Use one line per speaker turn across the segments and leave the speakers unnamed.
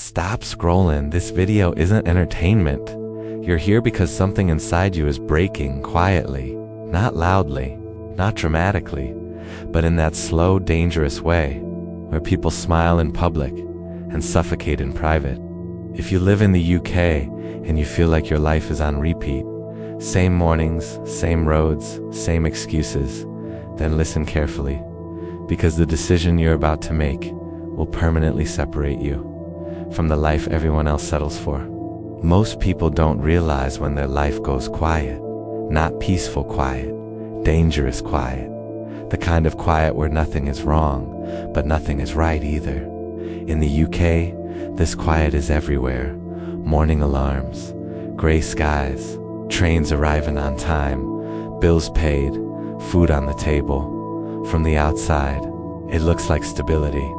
Stop scrolling. This video isn't entertainment. You're here because something inside you is breaking quietly, not loudly, not dramatically, but in that slow, dangerous way where people smile in public and suffocate in private. If you live in the UK and you feel like your life is on repeat, same mornings, same roads, same excuses, then listen carefully, because the decision you're about to make will permanently separate you from the life everyone else settles for. Most people don't realize when their life goes quiet, not peaceful quiet, dangerous quiet, the kind of quiet where nothing is wrong, but nothing is right either. In the UK, this quiet is everywhere. Morning alarms, gray skies, trains arriving on time, bills paid, food on the table. From the outside, it looks like stability,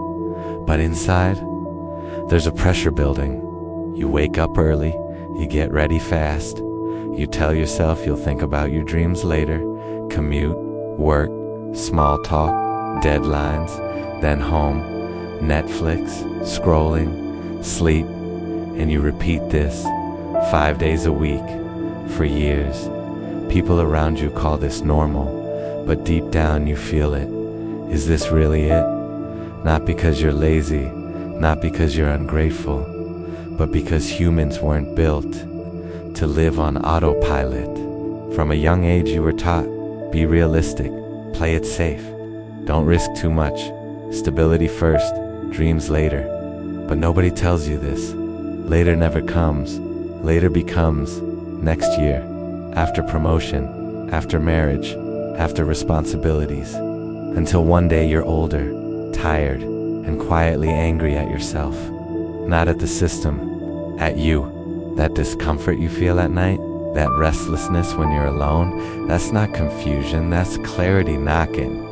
but inside, there's a pressure building. You wake up early, you get ready fast, you tell yourself you'll think about your dreams later, commute, work, small talk, deadlines, then home, Netflix, scrolling, sleep, and you repeat this 5 days a week for years. People around you call this normal, but deep down you feel it. Is this really it? Not because you're lazy, not because you're ungrateful, but because humans weren't built to live on autopilot. From a young age you were taught, be realistic, play it safe, don't risk too much, stability first, dreams later. But nobody tells you this. Later never comes. Later becomes next year, after promotion, after marriage, after responsibilities, until one day you're older, tired, and quietly angry at yourself. Not at the system, at you. That discomfort you feel at night, that restlessness when you're alone, that's not confusion, that's clarity knocking.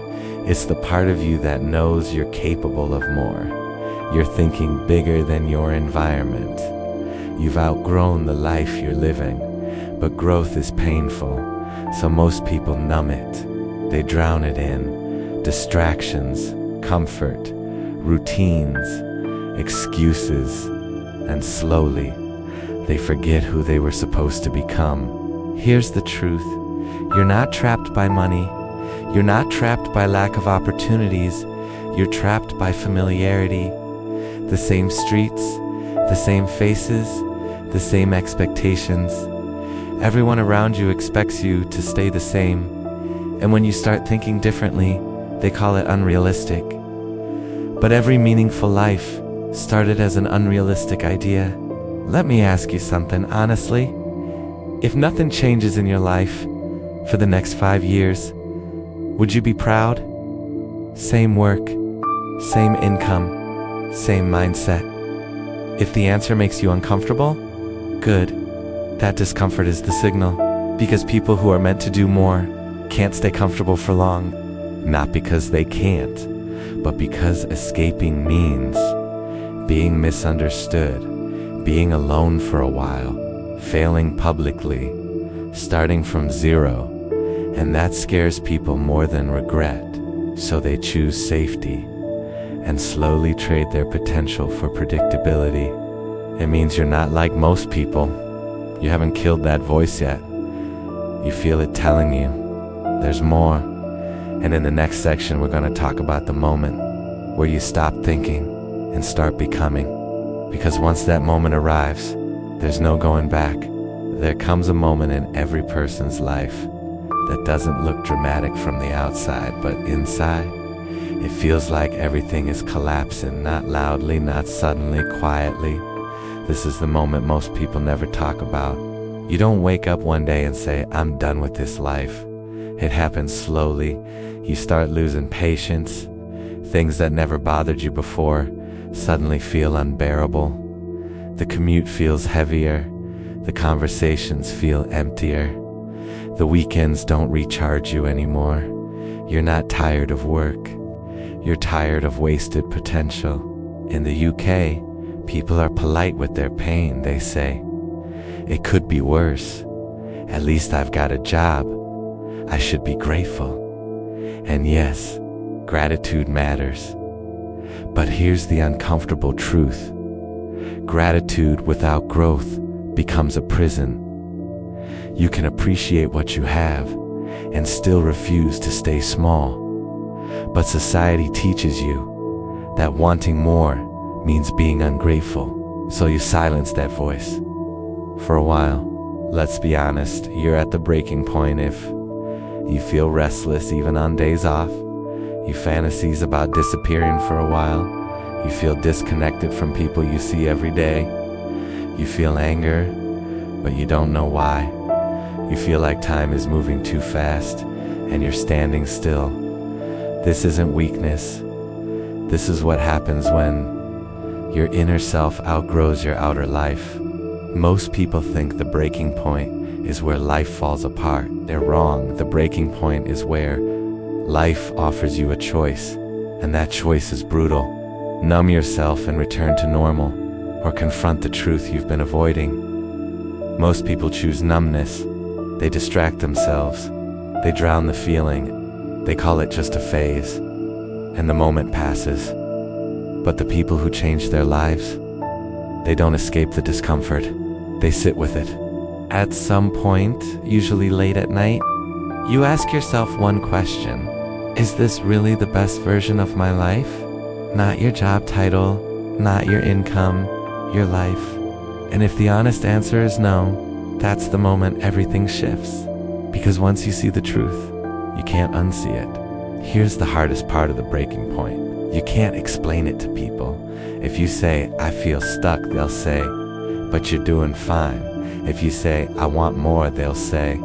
It's the part of you that knows you're capable of more. You're thinking bigger than your environment. You've outgrown the life you're living, but growth is painful, so most people numb it. They drown it in distractions, comfort, routines, excuses, and slowly, they forget who they were supposed to become. Here's the truth. You're not trapped by money. You're not trapped by lack of opportunities. You're trapped by familiarity. The same streets, the same faces, the same expectations. Everyone around you expects you to stay the same. And when you start thinking differently, they call it unrealistic. But every meaningful life started as an unrealistic idea. Let me ask you something honestly. If nothing changes in your life for the next 5 years, would you be proud? Same work, same income, same mindset. If the answer makes you uncomfortable, good. That discomfort is the signal, because people who are meant to do more can't stay comfortable for long. Not because they can't, but because escaping means being misunderstood, being alone for a while, failing publicly, starting from zero, and that scares people more than regret, so they choose safety and slowly trade their potential for predictability. It means you're not like most people. You haven't killed that voice yet. You feel it telling you there's more. And in the next section, we're going to talk about the moment where you stop thinking and start becoming. Because once that moment arrives, there's no going back. There comes a moment in every person's life that doesn't look dramatic from the outside, but inside, it feels like everything is collapsing, not loudly, not suddenly, quietly. This is the moment most people never talk about. You don't wake up one day and say, I'm done with this life. It happens slowly. You start losing patience. Things that never bothered you before suddenly feel unbearable. The commute feels heavier. The conversations feel emptier. The weekends don't recharge you anymore. You're not tired of work. You're tired of wasted potential. In the UK, people are polite with their pain. They say, it could be worse. At least I've got a job. I should be grateful. And yes, gratitude matters. But here's the uncomfortable truth. Gratitude without growth becomes a prison. You can appreciate what you have and still refuse to stay small. But society teaches you that wanting more means being ungrateful, so you silence that voice. For a while, let's be honest, you're at the breaking point if you feel restless even on days off, you fantasize about disappearing for a while, you feel disconnected from people you see every day, you feel anger, but you don't know why, you feel like time is moving too fast and you're standing still. This isn't weakness. This is what happens when your inner self outgrows your outer life. Most people think the breaking point is where life falls apart. They're wrong. The breaking point is where life offers you a choice, and that choice is brutal. Numb yourself and return to normal, or confront the truth you've been avoiding. Most people choose numbness. They distract themselves. They drown the feeling. They call it just a phase, and the moment passes. But the people who change their lives, they don't escape the discomfort. They sit with it. At some point, usually late at night, you ask yourself one question. Is this really the best version of my life? Not your job title, not your income, your life. And if the honest answer is no, that's the moment everything shifts. Because once you see the truth, you can't unsee it. Here's the hardest part of the breaking point. You can't explain it to people. If you say, I feel stuck, they'll say, but you're doing fine. If you say, I want more, they'll say,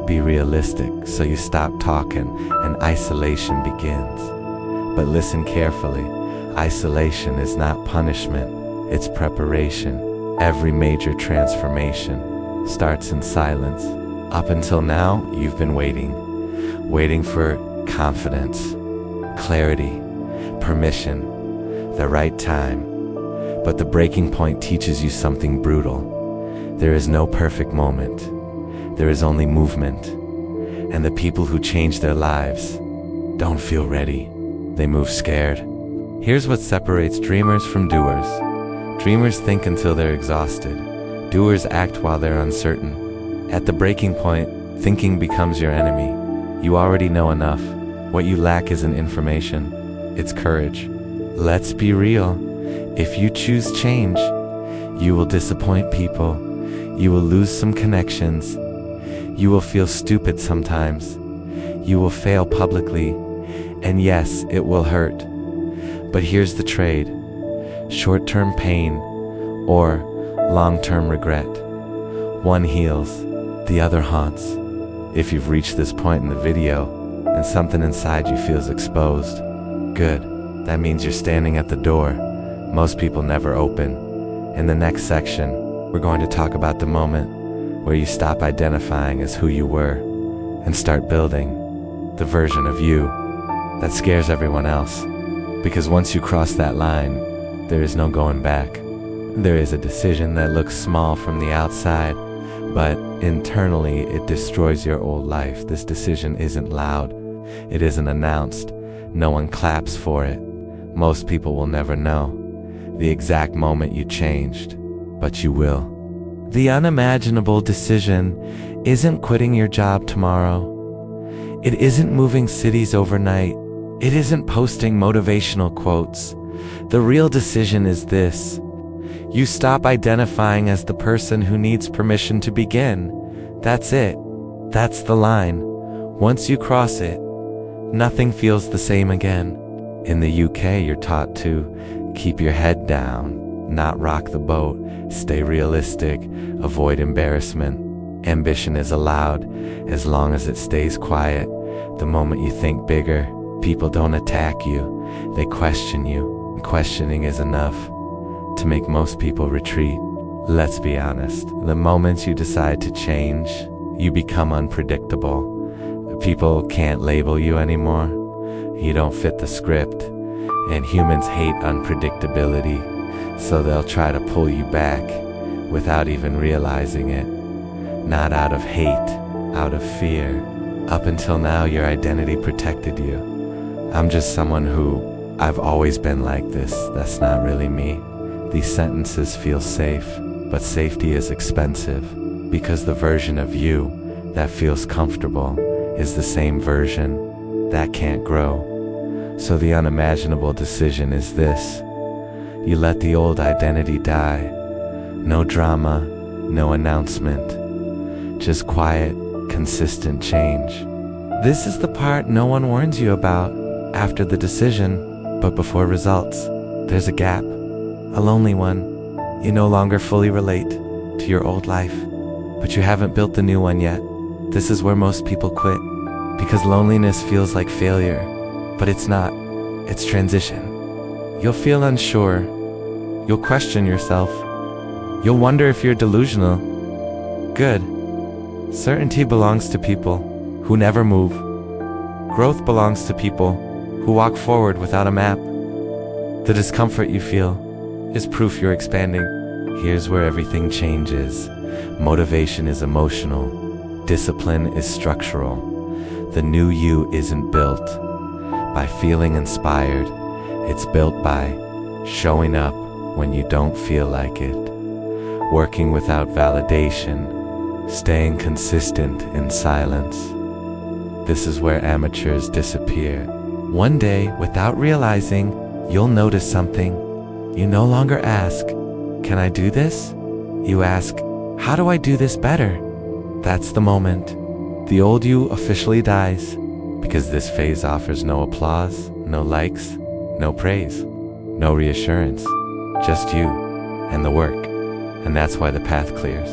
be realistic. So you stop talking and isolation begins. But listen carefully. Isolation is not punishment, it's preparation. Every major transformation starts in silence. Up until now, you've been waiting for confidence, clarity, permission, the right time. But the breaking point teaches you something brutal. There is no perfect moment. There is only movement. And the people who change their lives don't feel ready. They move scared. Here's what separates dreamers from doers. Dreamers think until they're exhausted. Doers act while they're uncertain. At the breaking point, thinking becomes your enemy. You already know enough. What you lack isn't information, it's courage. Let's be real. If you choose change, you will disappoint people. You will lose some connections. You will feel stupid sometimes. You will fail publicly. And yes, it will hurt. But here's the trade. Short-term pain or long-term regret. One heals, the other haunts. If you've reached this point in the video and something inside you feels exposed, good. That means you're standing at the door. Most people never open. In the next section, we're going to talk about the moment where you stop identifying as who you were and start building the version of you that scares everyone else. Because once you cross that line, there is no going back. There is a decision that looks small from the outside, but internally it destroys your old life. This decision isn't loud. It isn't announced. No one claps for it. Most people will never know the exact moment you changed, but you will. The unimaginable decision isn't quitting your job tomorrow. It isn't moving cities overnight. It isn't posting motivational quotes. The real decision is this. You stop identifying as the person who needs permission to begin. That's it. That's the line. Once you cross it, nothing feels the same again. In the UK, you're taught to keep your head down, not rock the boat, stay realistic, avoid embarrassment. Ambition is allowed as long as it stays quiet. The moment you think bigger, people don't attack you, they question you. Questioning is enough to make most people retreat. Let's be honest, the moment you decide to change, you become unpredictable. People can't label you anymore. You don't fit the script, and humans hate unpredictability, so they'll try to pull you back without even realizing it. Not out of hate, out of fear. Up until now, your identity protected you. I'm just someone who I've always been like this. That's not really me. These sentences feel safe, but safety is expensive, because the version of you that feels comfortable is the same version that can't grow. So the unimaginable decision is this: you let the old identity die. No drama, no announcement, just quiet, consistent change. This is the part no one warns you about after the decision, but before results. There's a gap, a lonely one. You no longer fully relate to your old life, but you haven't built the new one yet. This is where most people quit, because loneliness feels like failure, but it's not. It's transition. You'll feel unsure. You'll question yourself. You'll wonder if you're delusional. Good. Certainty belongs to people who never move. Growth belongs to people who walk forward without a map. The discomfort you feel is proof you're expanding. Here's where everything changes. Motivation is emotional. Discipline is structural. The new you isn't built by feeling inspired. It's built by showing up when you don't feel like it, working without validation, staying consistent in silence. This is where amateurs disappear. One day, without realizing, you'll notice something. You no longer ask, "Can I do this?" You ask, "How do I do this better?" That's the moment the old you officially dies, because this phase offers no applause, no likes, no praise, no reassurance, just you and the work. And that's why the path clears.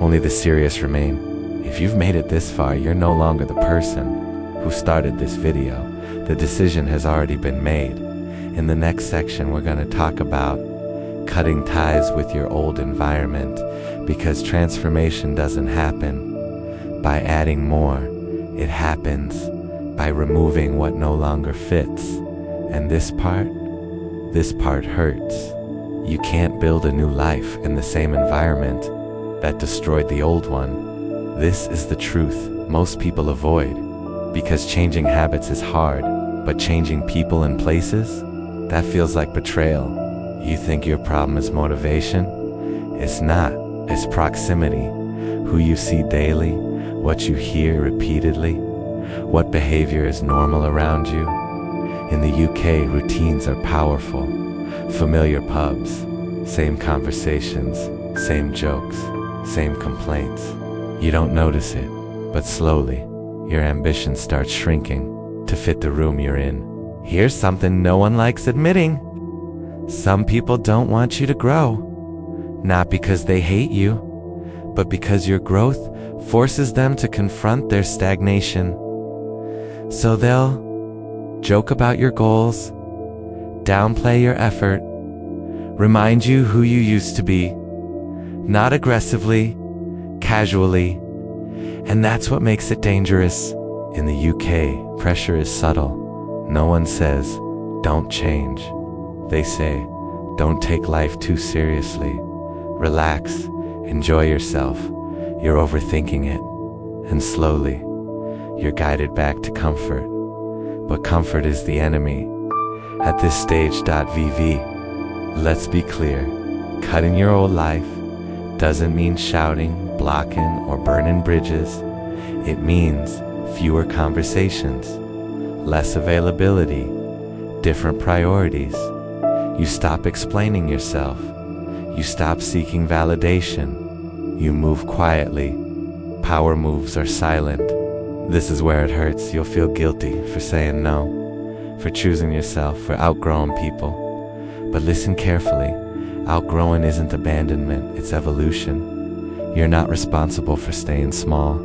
Only the serious remain. If you've made it this far, you're no longer the person who started this video. The decision has already been made. In the next section, we're going to talk about cutting ties with your old environment, because transformation doesn't happen by adding more. It happens by removing what no longer fits. And this part hurts. You can't build a new life in the same environment that destroyed the old one. This is the truth most people avoid, because changing habits is hard, but changing people and places, that feels like betrayal. You think your problem is motivation? It's not. It's proximity. Who you see daily, what you hear repeatedly, what behavior is normal around you. In the UK, routines are powerful. Familiar pubs, same conversations, same jokes, same complaints. You don't notice it, but slowly, your ambition starts shrinking to fit the room you're in. Here's something no one likes admitting. Some people don't want you to grow, not because they hate you, but because your growth forces them to confront their stagnation. So they'll joke about your goals, downplay your effort, remind you who you used to be, not aggressively, casually, and that's what makes it dangerous. In the UK, pressure is subtle. No one says, "Don't change." They say, "Don't take life too seriously. Relax, enjoy yourself. You're overthinking it." And slowly, you're guided back to comfort. But comfort is the enemy. At this stage, VV, let's be clear. Cutting your old life doesn't mean shouting, blocking, or burning bridges. It means fewer conversations, less availability, different priorities. You stop explaining yourself. You stop seeking validation. You move quietly. Power moves are silent. This is where it hurts. You'll feel guilty for saying no, for choosing yourself, for outgrowing people. But listen carefully. Outgrowing isn't abandonment, it's evolution. You're not responsible for staying small,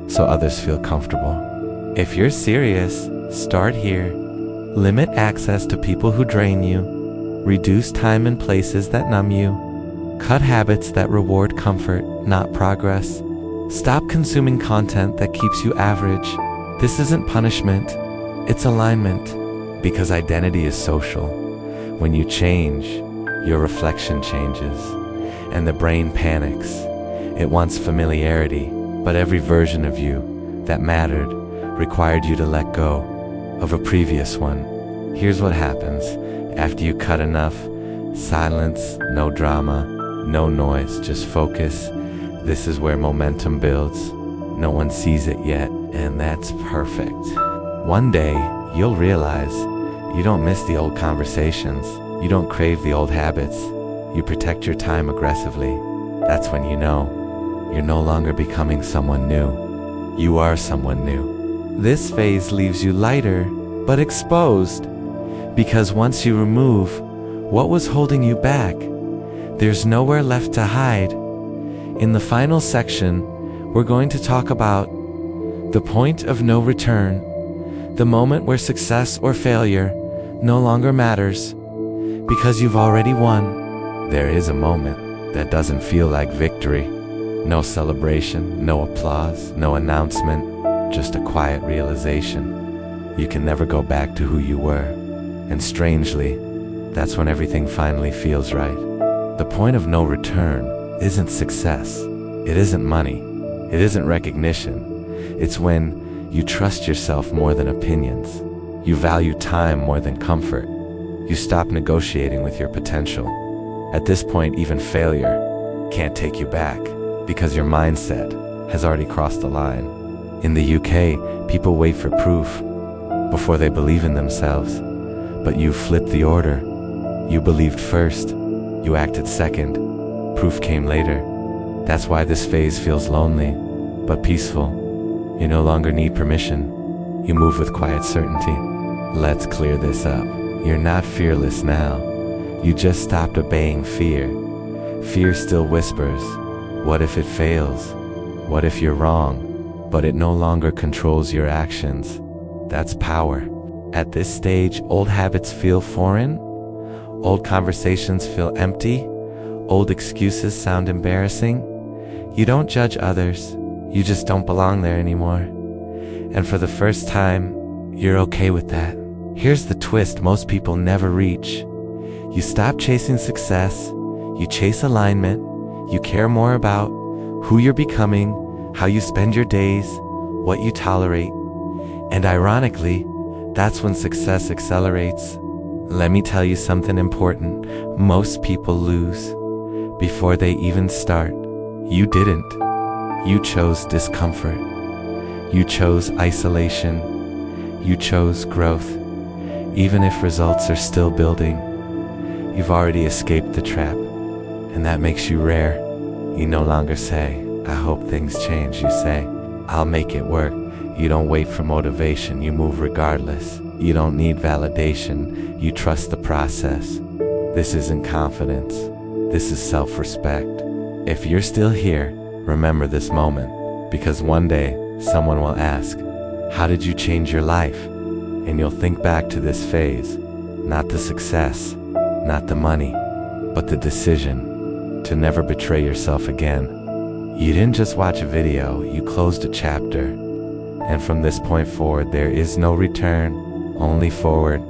so others feel comfortable. If you're serious, start here. Limit access to people who drain you. Reduce time in places that numb you. Cut habits that reward comfort, not progress. Stop consuming content that keeps you average. This isn't punishment, it's alignment. Because identity is social. When you change, your reflection changes, and the brain panics. It wants familiarity, but every version of you that mattered required you to let go of a previous one. Here's what happens. After you cut enough, Silence, no drama, no noise, just focus. This is where momentum builds. No one sees it yet, and that's perfect. One day, you'll realize you don't miss the old conversations. You don't crave the old habits. You protect your time aggressively. That's when you know you're no longer becoming someone new. You are someone new. This phase leaves you lighter, but exposed. Because once you remove what was holding you back, there's nowhere left to hide. In the final section, we're going to talk about the point of no return, the moment where success or failure no longer matters because you've already won. There is a moment that doesn't feel like victory. No celebration, no applause, no announcement, just a quiet realization. You can never go back to who you were. And strangely, that's when everything finally feels right. The point of no return isn't success. It isn't money. It isn't recognition. It's when you trust yourself more than opinions. You value time more than comfort. You stop negotiating with your potential. At this point, even failure can't take you back because your mindset has already crossed the line. In the UK, people wait for proof before they believe in themselves. But you flipped the order. You believed first. You acted second. Proof came later. That's why this phase feels lonely, but peaceful. You no longer need permission. You move with quiet certainty. Let's clear this up. You're not fearless now. You just stopped obeying fear. Fear still whispers, what if it fails? What if you're wrong? But it no longer controls your actions. That's power. At this stage, old habits feel foreign. Old conversations feel empty. Old excuses sound embarrassing. You don't judge others. You just don't belong there anymore. And for the first time, you're okay with that. Here's the twist most people never reach. You stop chasing success. You chase alignment. You care more about who you're becoming, how you spend your days, what you tolerate. And ironically, that's when success accelerates. Let me tell you something important. Most people lose before they even start. You didn't. You chose discomfort. You chose isolation. You chose growth. Even if results are still building, you've already escaped the trap. And that makes you rare. You no longer say, I hope things change. You say, I'll make it work. You don't wait for motivation. You move regardless. You don't need validation. You trust the process. This isn't confidence. This is self-respect. If you're still here, remember this moment, because one day someone will ask, how did you change your life? And you'll think back to this phase, not the success, not the money, but the decision to never betray yourself again. You didn't just watch a video, you closed a chapter. And from this point forward, there is no return, only forward.